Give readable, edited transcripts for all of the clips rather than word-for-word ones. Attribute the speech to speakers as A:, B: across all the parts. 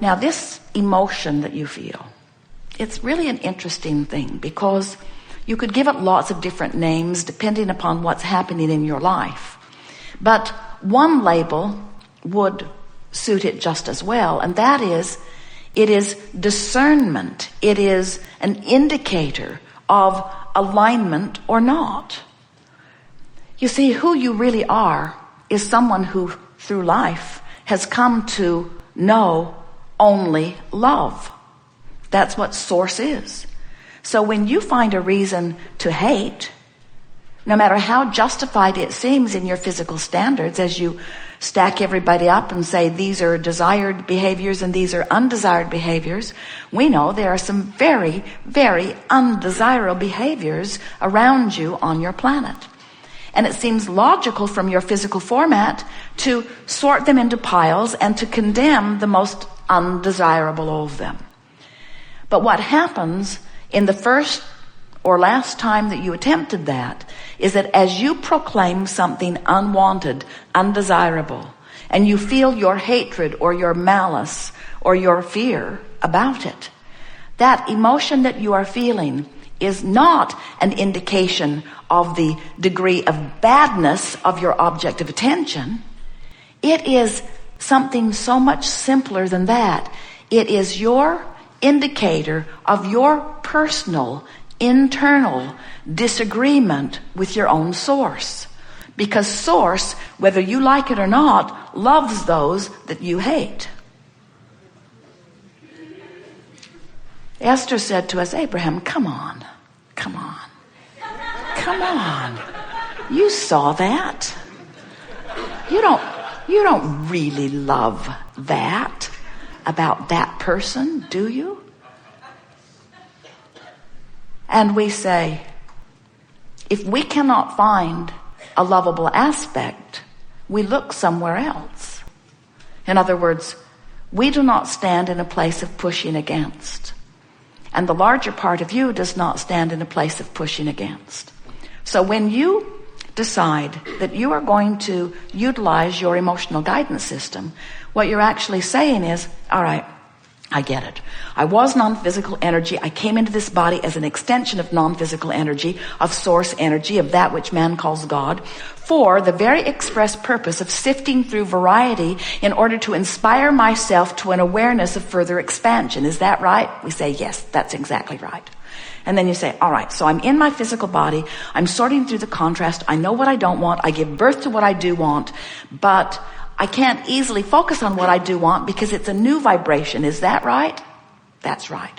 A: Now, this emotion that you feel, it's really an interesting thing because you could give it lots of different names depending upon what's happening in your life. But one label would suit it just as well, and that is, it is discernment. It is an indicator of alignment or not. You see, who you really are is someone who, through life, has come to know only love. That's what source is. So when you find a reason to hate, no matter how justified it seems in your physical standards, as you stack everybody up and say these are desired behaviors and these are undesired behaviors, we know there are some very, very undesirable behaviors around you on your planet. And it seems logical from your physical format to sort them into piles and to condemn the most undesirable of them. But what happens in the first or last time that you attempted that is that as you proclaim something unwanted, undesirable, and you feel your hatred or your malice or your fear about it, that emotion that you are feeling is not an indication of the degree of badness of your object of attention. It is something so much simpler than that. It is your indicator of your personal, internal disagreement with your own source. Because source, whether you like it or not, loves those that you hate. Esther said to us, Abraham, come on. You saw that. You don't really love that about that person, do you? And we say, if we cannot find a lovable aspect, we look somewhere else. In other words, we do not stand in a place of pushing against. And the larger part of you does not stand in a place of pushing against. So when you decide that you are going to utilize your emotional guidance system, what you're actually saying is, all right, I get it. I was non-physical energy. I came into this body as an extension of non-physical energy, of source energy, of that which man calls God, for the very express purpose of sifting through variety in order to inspire myself to an awareness of further expansion. Is that right? We say, yes, that's exactly right. And then you say, all right, so I'm in my physical body. I'm sorting through the contrast. I know what I don't want. I give birth to what I do want, but I can't easily focus on what I do want because it's a new vibration. Is that right? That's right.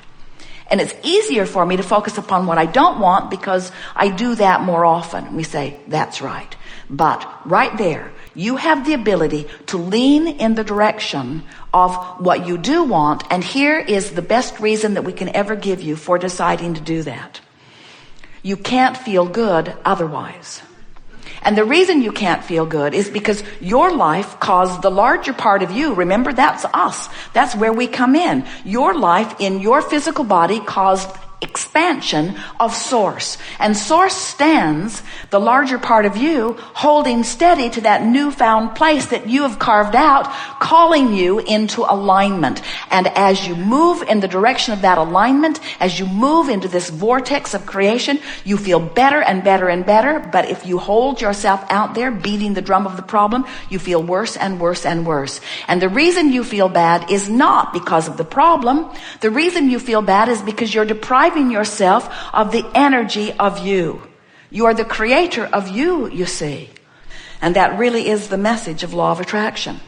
A: And it's easier for me to focus upon what I don't want because I do that more often. We say, that's right. But right there, you have the ability to lean in the direction of what you do want. And here is the best reason that we can ever give you for deciding to do that. You can't feel good otherwise. And the reason you can't feel good is because your life caused the larger part of you. Remember, that's us. That's where we come in. Your life in your physical body caused expansion of source. And source stands, the larger part of you, holding steady to that newfound place that you have carved out, calling you into alignment. And as you move in the direction of that alignment, as you move into this vortex of creation, you feel better and better and better. But if you hold yourself out there beating the drum of the problem, you feel worse and worse and worse. And the reason you feel bad is not because of the problem. The reason you feel bad is because you're depriving yourself of the energy of you. You are the creator of you see. And that really is the message of law of attraction.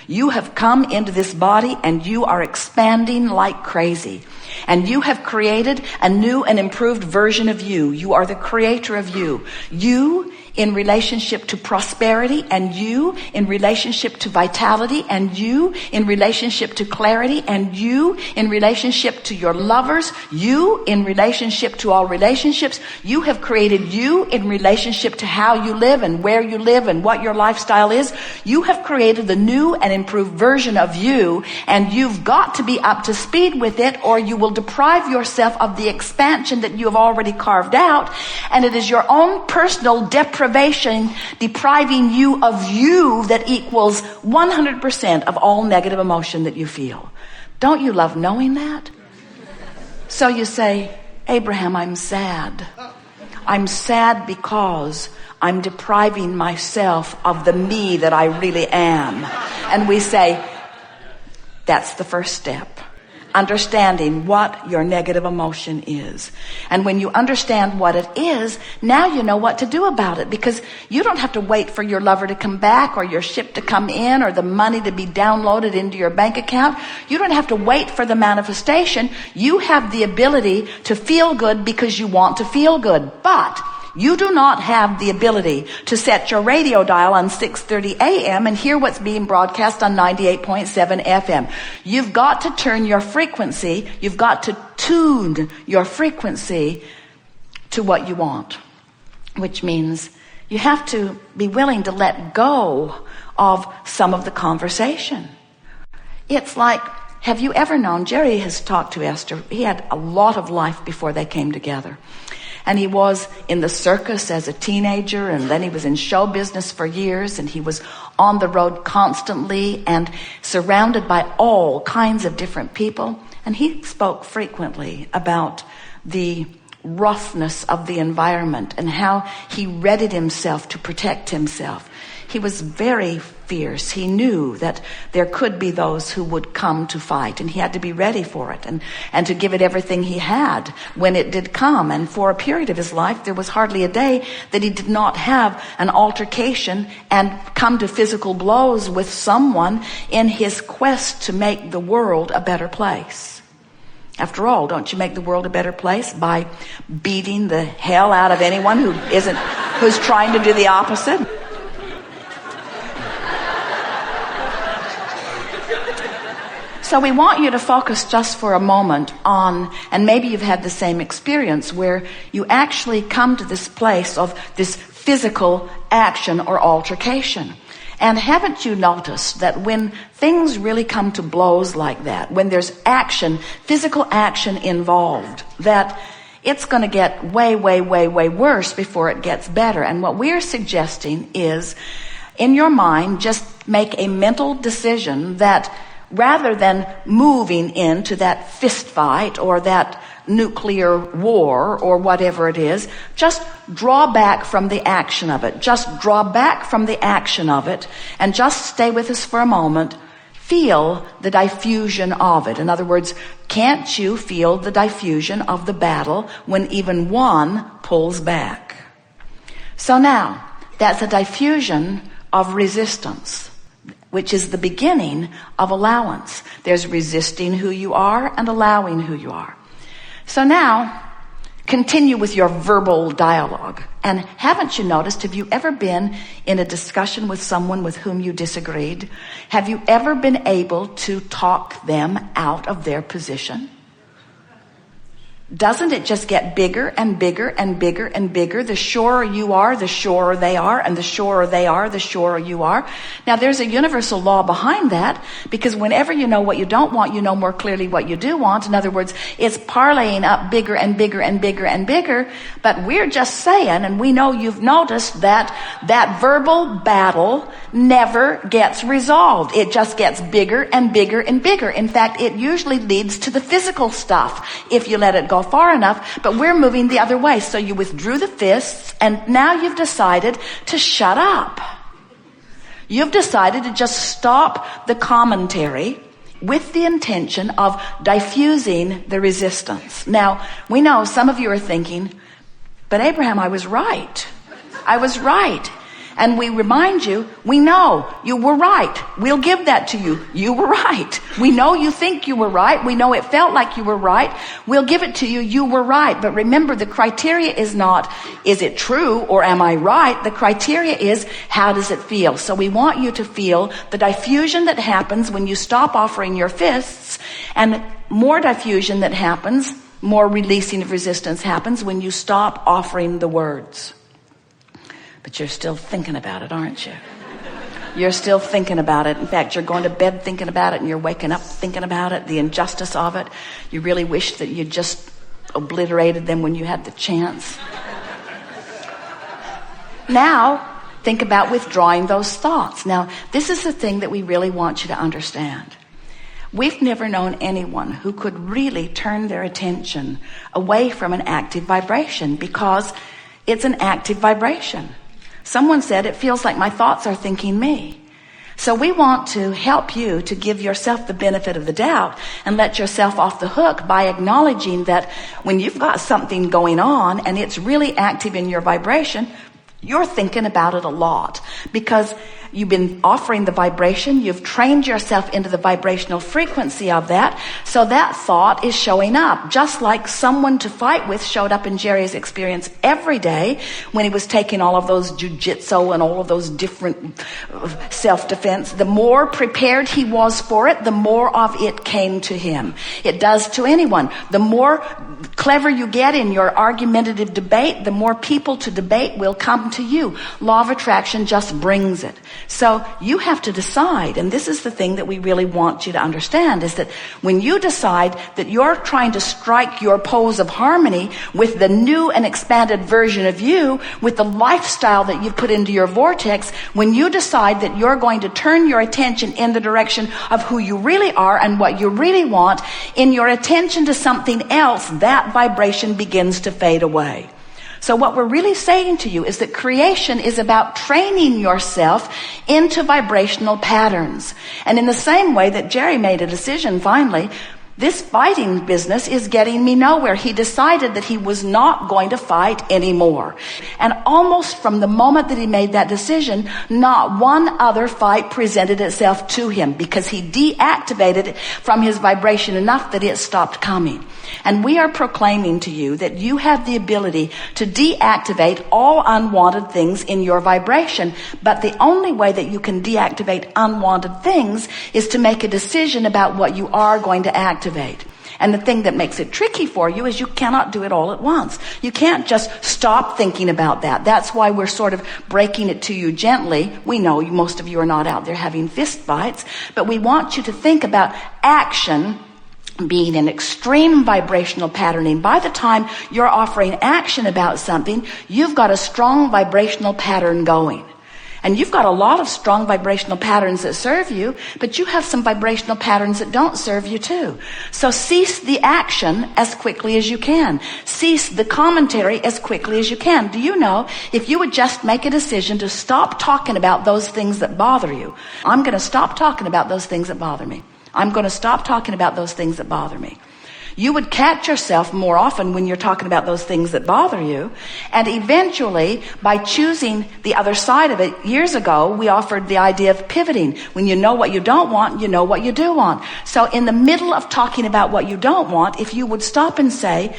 A: You have come into this body and you are expanding like crazy. And you have created a new and improved version of you. You are the creator of you. You in relationship to prosperity, and you in relationship to vitality, and you in relationship to clarity, and you in relationship to your lovers, you in relationship to all relationships. You have created you in relationship to how you live and where you live and what your lifestyle is. You have created the new and improved version of you, and you've got to be up to speed with it, or you will deprive yourself of the expansion that you have already carved out. And it is your own personal deprivation depriving you of you that equals 100% of all negative emotion that you feel. Don't you love knowing that? So you say, Abraham, I'm sad. I'm sad because I'm depriving myself of the me that I really am. And we say, that's the first step. Understanding what your negative emotion is. And when you understand what it is, now you know what to do about it, because you don't have to wait for your lover to come back or your ship to come in or the money to be downloaded into your bank account. You don't have to wait for the manifestation. You have the ability to feel good because you want to feel good. But you do not have the ability to set your radio dial on 6:30 a.m. and hear what's being broadcast on 98.7 FM. You've got to turn your frequency, you've got to tune your frequency to what you want, which means you have to be willing to let go of some of the conversation. It's like, have you ever known, Jerry has talked to Esther, he had a lot of life before they came together. And he was in the circus as a teenager, and then he was in show business for years, and he was on the road constantly and surrounded by all kinds of different people. And he spoke frequently about the roughness of the environment and how he readied himself to protect himself. He was very fierce. He knew that there could be those who would come to fight, and he had to be ready for it and to give it everything he had when it did come. And for a period of his life, there was hardly a day that he did not have an altercation and come to physical blows with someone in his quest to make the world a better place. After all, don't you make the world a better place by beating the hell out of anyone who's trying to do the opposite? So we want you to focus just for a moment on, and maybe you've had the same experience, where you actually come to this place of this physical action or altercation. And haven't you noticed that when things really come to blows like that, when there's action, physical action involved, that it's going to get way, way, way, way worse before it gets better. And what we're suggesting is, in your mind, just make a mental decision that rather than moving into that fist fight or that nuclear war or whatever it is, just draw back from the action of it. Just draw back from the action of it and just stay with us for a moment. Feel the diffusion of it. In other words, can't you feel the diffusion of the battle when even one pulls back? So now, that's a diffusion of resistance, which is the beginning of allowance. There's resisting who you are and allowing who you are. So now, continue with your verbal dialogue. And haven't you noticed, have you ever been in a discussion with someone with whom you disagreed? Have you ever been able to talk them out of their position? Doesn't it just get bigger and bigger and bigger and bigger? The surer you are, the surer they are, and the surer they are, the surer you are. Now, there's a universal law behind that, because whenever you know what you don't want, you know more clearly what you do want. In other words, it's parlaying up bigger and bigger and bigger and bigger. But we're just saying, and we know you've noticed that verbal battle never gets resolved. It just gets bigger and bigger and bigger. In fact, it usually leads to the physical stuff if you let it go far enough, but we're moving the other way. So you withdrew the fists, and now you've decided to shut up. You've decided to just stop the commentary with the intention of diffusing the resistance. Now, we know some of you are thinking, but Abraham, I was right. I was right. And we remind you, we know you were right. We'll give that to you. You were right. We know you think you were right. We know it felt like you were right. We'll give it to you. You were right. But remember, the criteria is not, is it true or am I right? The criteria is, how does it feel? So we want you to feel the diffusion that happens when you stop offering your fists, and more diffusion that happens, more releasing of resistance happens when you stop offering the words. But you're still thinking about it, aren't you? You're still thinking about it. In fact, you're going to bed thinking about it, and you're waking up thinking about it, the injustice of it. You really wish that you just obliterated them when you had the chance. Now, think about withdrawing those thoughts. Now, this is the thing that we really want you to understand. We've never known anyone who could really turn their attention away from an active vibration, because it's an active vibration. Someone said, it feels like my thoughts are thinking me. So we want to help you to give yourself the benefit of the doubt and let yourself off the hook by acknowledging that when you've got something going on and it's really active in your vibration, you're thinking about it a lot, because you've been offering the vibration. You've trained yourself into the vibrational frequency of that. So that thought is showing up, just like someone to fight with showed up in Jerry's experience every day when he was taking all of those jujitsu and all of those different self-defense. The more prepared he was for it, the more of it came to him. It does to anyone. The more clever you get in your argumentative debate, the more people to debate will come to you. Law of attraction just brings it. So you have to decide, and this is the thing that we really want you to understand, is that when you decide that you're trying to strike your pose of harmony with the new and expanded version of you, with the lifestyle that you've put into your vortex, when you decide that you're going to turn your attention in the direction of who you really are and what you really want, in your attention to something else, that vibration begins to fade away. So what we're really saying to you is that creation is about training yourself into vibrational patterns. And in the same way that Jerry made a decision finally, this fighting business is getting me nowhere. He decided that he was not going to fight anymore. And almost from the moment that he made that decision, not one other fight presented itself to him, because he deactivated it from his vibration enough that it stopped coming. And we are proclaiming to you that you have the ability to deactivate all unwanted things in your vibration. But the only way that you can deactivate unwanted things is to make a decision about what you are going to activate. And the thing that makes it tricky for you is you cannot do it all at once. You can't just stop thinking about that. That's why we're sort of breaking it to you gently. We know most of you are not out there having fist fights, but we want you to think about action being an extreme vibrational patterning. By the time you're offering action about something, you've got a strong vibrational pattern going. And you've got a lot of strong vibrational patterns that serve you, but you have some vibrational patterns that don't serve you too. So cease the action as quickly as you can. Cease the commentary as quickly as you can. Do you know, if you would just make a decision to stop talking about those things that bother you, I'm going to stop talking about those things that bother me. I'm going to stop talking about those things that bother me. You would catch yourself more often when you're talking about those things that bother you. And eventually, by choosing the other side of it, years ago, we offered the idea of pivoting. When you know what you don't want, you know what you do want. So in the middle of talking about what you don't want, if you would stop and say,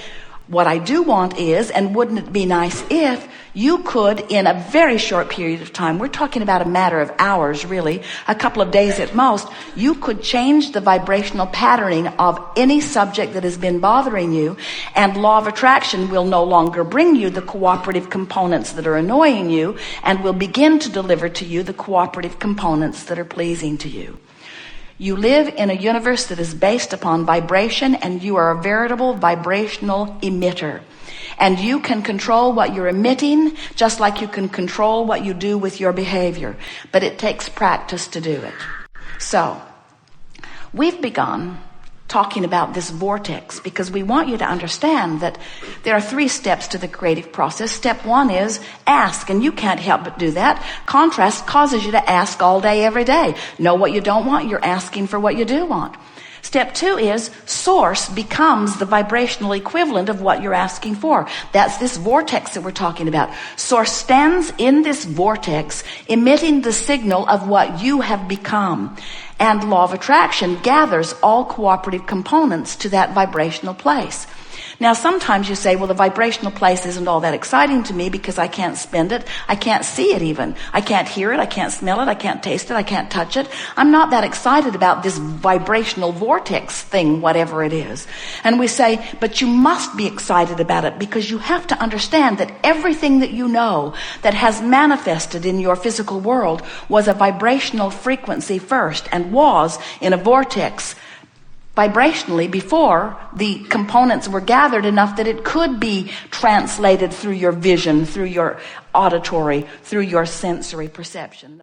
A: what I do want is, and wouldn't it be nice if, you could, in a very short period of time, we're talking about a matter of hours really, a couple of days at most, you could change the vibrational patterning of any subject that has been bothering you, and law of attraction will no longer bring you the cooperative components that are annoying you, and will begin to deliver to you the cooperative components that are pleasing to you. You live in a universe that is based upon vibration, and you are a veritable vibrational emitter. And you can control what you're emitting just like you can control what you do with your behavior. But it takes practice to do it. So, we've begun talking about this vortex because we want you to understand that there are 3 steps to the creative process. Step 1 is ask, and you can't help but do that. Contrast causes you to ask all day, every day. Know what you don't want, you're asking for what you do want. Step 2 is source becomes the vibrational equivalent of what you're asking for. That's this vortex that we're talking about. Source stands in this vortex, emitting the signal of what you have become. And law of attraction gathers all cooperative components to that vibrational place. Now, sometimes you say, well, the vibrational place isn't all that exciting to me because I can't spend it. I can't see it even. I can't hear it. I can't smell it. I can't taste it. I can't touch it. I'm not that excited about this vibrational vortex thing, whatever it is. And we say, but you must be excited about it because you have to understand that everything that you know that has manifested in your physical world was a vibrational frequency first and was in a vortex vibrationally before the components were gathered enough that it could be translated through your vision, through your auditory, through your sensory perception.